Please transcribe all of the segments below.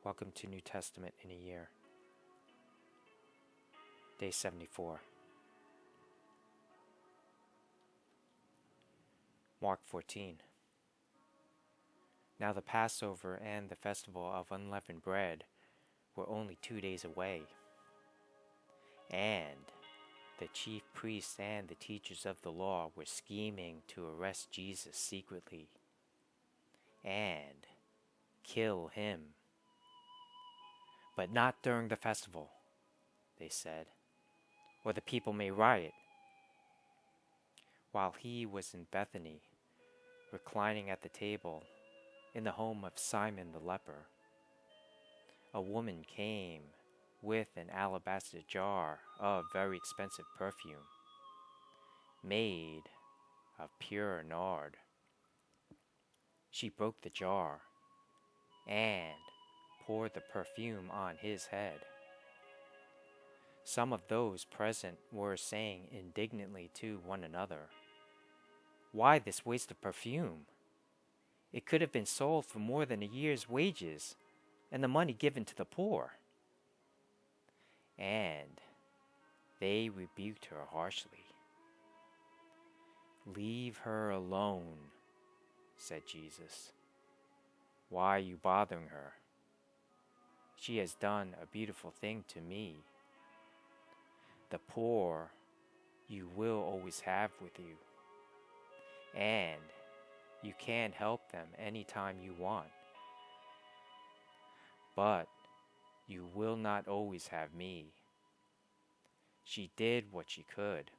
Welcome to New Testament in a Year. Day 74. Mark 14. Now the Passover and the festival of unleavened bread were only 2 days away, and the chief priests and the teachers of the law were scheming to arrest Jesus secretly and kill him. But not during the festival, they said, or the people may riot. While he was in Bethany, reclining at the table in the home of Simon the leper, a woman came with an alabaster jar of very expensive perfume, made of pure nard. She broke the jar and poured the perfume on his head. Some of those present were saying indignantly to one another, "Why this waste of perfume? It could have been sold for more than a year's wages and the money given to the poor." And they rebuked her harshly. "Leave her alone," said Jesus. "Why are you bothering her? She has done a beautiful thing to me. The poor you will always have with you, and you can help them anytime you want. But you will not always have me." She did what she could.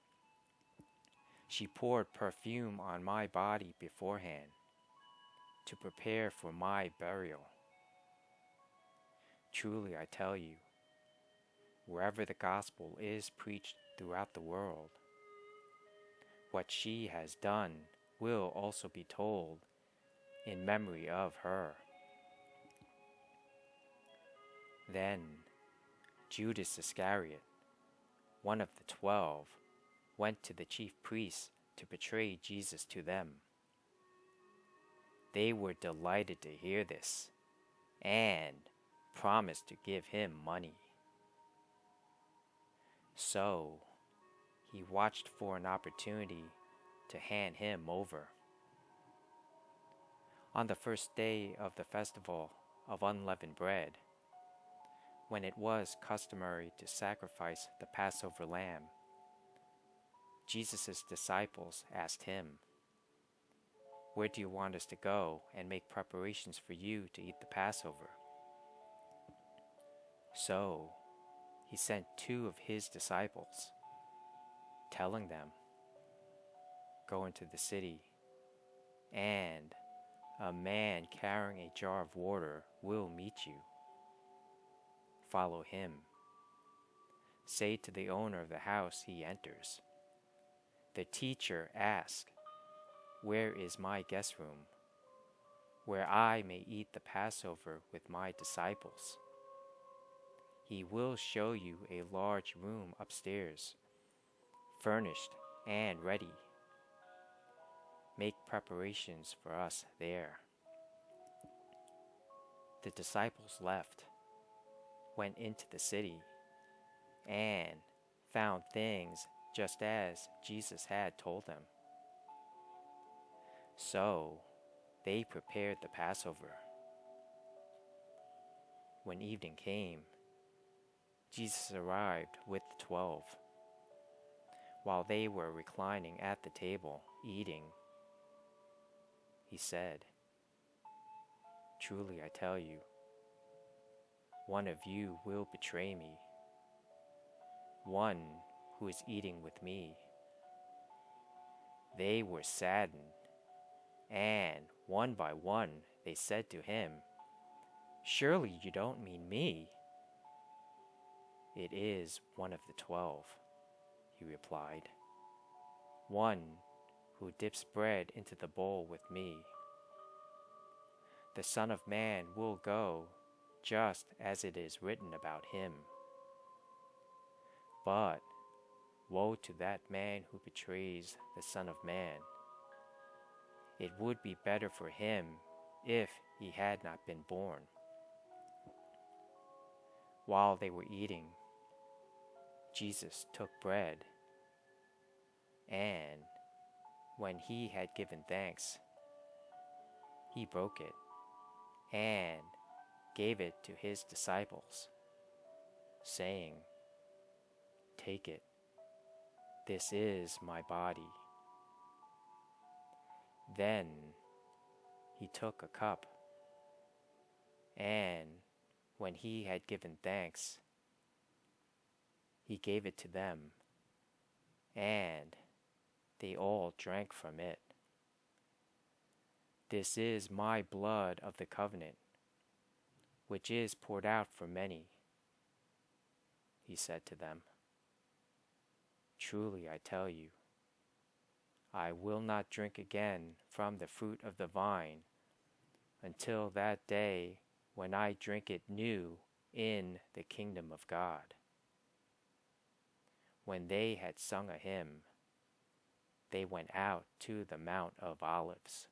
She poured perfume on my body beforehand to prepare for my burial. Truly I tell you, wherever the gospel is preached throughout the world, what she has done will also be told in memory of her. Then Judas Iscariot, one of the 12, went to the chief priests to betray Jesus to them. They were delighted to hear this and promised to give him money. So he watched for an opportunity to hand him over. On the first day of the festival of unleavened bread, when it was customary to sacrifice the Passover lamb, Jesus' disciples asked him, "Where do you want us to go and make preparations for you to eat the Passover?" So he sent 2 of his disciples, telling them, "Go into the city, and a man carrying a jar of water will meet you. Follow him. Say to the owner of the house he enters, 'The teacher asks, where is my guest room, where I may eat the Passover with my disciples?' He will show you a large room upstairs, furnished and ready. Make preparations for us there." The disciples left, went into the city, and found things just as Jesus had told them. So they prepared the Passover. When evening came, Jesus arrived with the 12. While they were reclining at the table, eating, he said, "Truly I tell you, one of you will betray me, one who is eating with me." They were saddened, and one by one they said to him, "Surely you don't mean me?" "It is one of the 12, he replied, "one who dips bread into the bowl with me. The Son of Man will go just as it is written about him. But woe to that man who betrays the Son of Man. It would be better for him if he had not been born." While they were eating, Jesus took bread, and when he had given thanks, he broke it and gave it to his disciples, saying, "Take it, this is my body." Then he took a cup, and when he had given thanks, he gave it to them, and they all drank from it. "This is my blood of the covenant, which is poured out for many," he said to them. "Truly I tell you, I will not drink again from the fruit of the vine until that day when I drink it new in the kingdom of God." When they had sung a hymn, they went out to the Mount of Olives.